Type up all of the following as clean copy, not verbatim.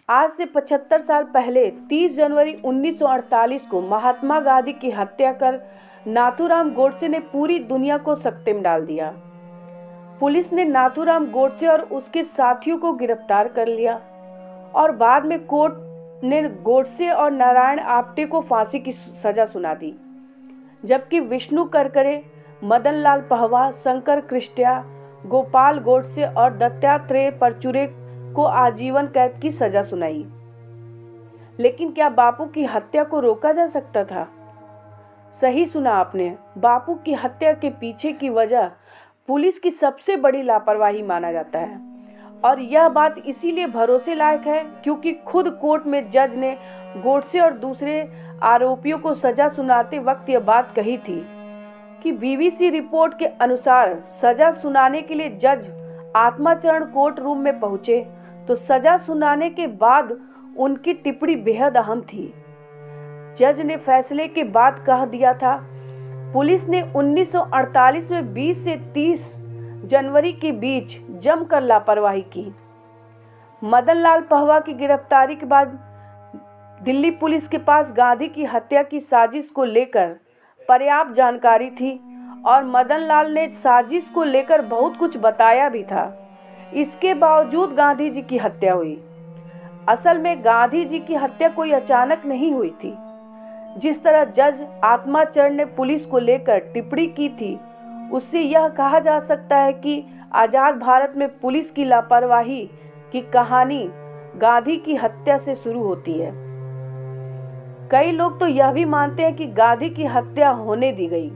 आज से 75 साल पहले 30 जनवरी 1948 को महात्मा गांधी की हत्या कर नाथूराम गोडसे ने पूरी दुनिया को सकते में डाल दिया। पुलिस ने नाथूराम गोडसे और उसके साथियों को गिरफ्तार कर लिया और बाद में कोर्ट ने गोडसे और नारायण आप्टे को फांसी की सजा सुना दी, जबकि विष्णु करकरे, मदन लाल पहवा, शंकर कृष्टिया, गोपाल गोडसे और दत्तात्रेय परचुरे को आजीवन कैद की सजा सुनाई। लेकिन क्या बापू की हत्या को रोका जा सकता था? सही सुना आपने। बापू की हत्या के पीछे की वजह पुलिस की सबसे बड़ी लापरवाही माना जाता है और यह बात इसीलिए भरोसे लायक है क्योंकि खुद कोर्ट में जज ने गोडसे और दूसरे आरोपियों को सजा सुनाते वक्त यह बात कही थी कि बीबीसी रिपोर्ट के अनुसार सजा सुनाने के लिए जज आत्माचरण कोर्ट रूम में पहुंचे तो सजा सुनाने के बाद उनकी टिप्पणी बेहद अहम थी। जज ने फैसले के बाद कह दिया था, पुलिस ने 1948 में 20 से 30 जनवरी के बीच जमकर लापरवाही की। मदन लाल पहवा की गिरफ्तारी के बाद दिल्ली पुलिस के पास गांधी की हत्या की साजिश को लेकर पर्याप्त जानकारी थी और मदन लाल ने साजिश को लेकर बहुत कुछ बताया भी था। इसके बावजूद गांधी जी की हत्या हुई। असल में गांधी जी की हत्या कोई अचानक नहीं हुई थी। जिस तरह जज आत्माचरण ने पुलिस को लेकर टिप्पणी की थी, उससे यह कहा जा सकता है कि आज़ाद भारत में पुलिस की लापरवाही की कहानी गांधी की हत्या से शुरू होती है। कई लोग तो यह भी मानते हैं कि गांधी की हत्या होने दी गई।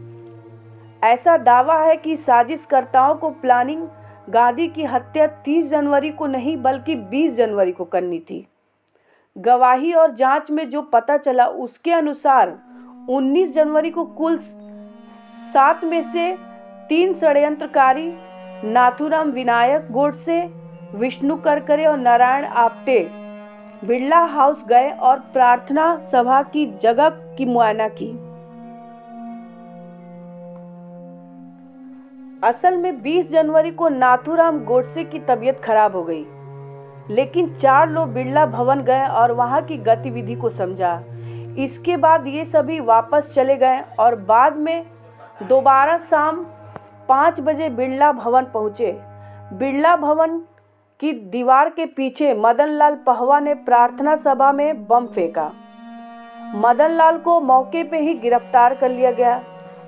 ऐसा दावा है कि साजिशकर्ताओं को प्लानिंग गांधी की हत्या 30 जनवरी को नहीं बल्कि 20 जनवरी को करनी थी। गवाही और जांच में जो पता चला उसके अनुसार 19 जनवरी को कुल 7 में से 3 षड्यंत्रकारी नाथूराम विनायक गोडसे, विष्णु करकरे और नारायण आप्टे बिरला हाउस गए और प्रार्थना सभा की जगह की मुआयना की। असल में 20 जनवरी को नाथूराम गोडसे की तबीयत खराब हो गई, लेकिन 4 लोग बिरला भवन गए और वहां की गतिविधि को समझा। इसके बाद ये सभी वापस चले गए और बाद में दोबारा शाम 5 बजे बिरला भवन पहुंचे। बिरला भवन की दीवार के पीछे मदन लाल पहवा ने प्रार्थना सभा में बम फेंका। मदन लाल को मौके पे ही गिरफ्तार कर लिया गया।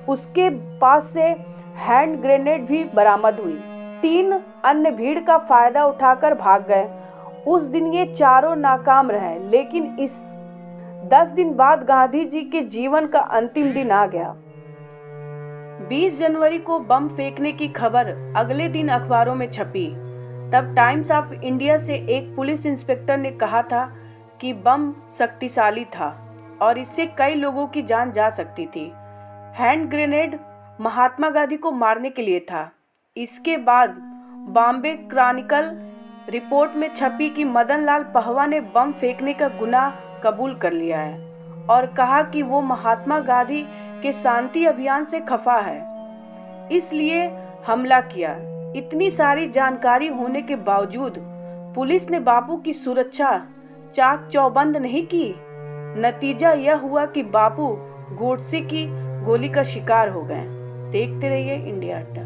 उसके पास से हैंड ग्रेनेड भी बरामद हुई। 3 अन्य भीड़ का फायदा उठाकर भाग गए। उस दिन ये चारों नाकाम रहे, लेकिन इस 10 दिन बाद गांधी जी के जीवन का अंतिम दिन आ गया। 20 जनवरी को बम फेंकने की खबर अगले दिन अखबारों में छपी। तब टाइम्स ऑफ इंडिया से एक पुलिस इंस्पेक्टर ने कहा था कि बम शक्तिशाली था और इससे कई लोगों की जान जा सकती थी। हैंड ग्रेनेड महात्मा गांधी को मारने के लिए था। इसके बाद बॉम्बे क्रॉनिकल रिपोर्ट में छपी कि मदन लाल पहवा ने बम फेंकने का गुनाह कबूल कर लिया है और कहा कि वो महात्मा गांधी के शांति अभियान से खफा है, इसलिए हमला किया। इतनी सारी जानकारी होने के बावजूद पुलिस ने बापू की सुरक्षा चाक चौबंद नहीं की। नतीजा यह हुआ कि बापू गोडसे की गोली का शिकार हो गए। देखते रहिए इंडिया अड्डा।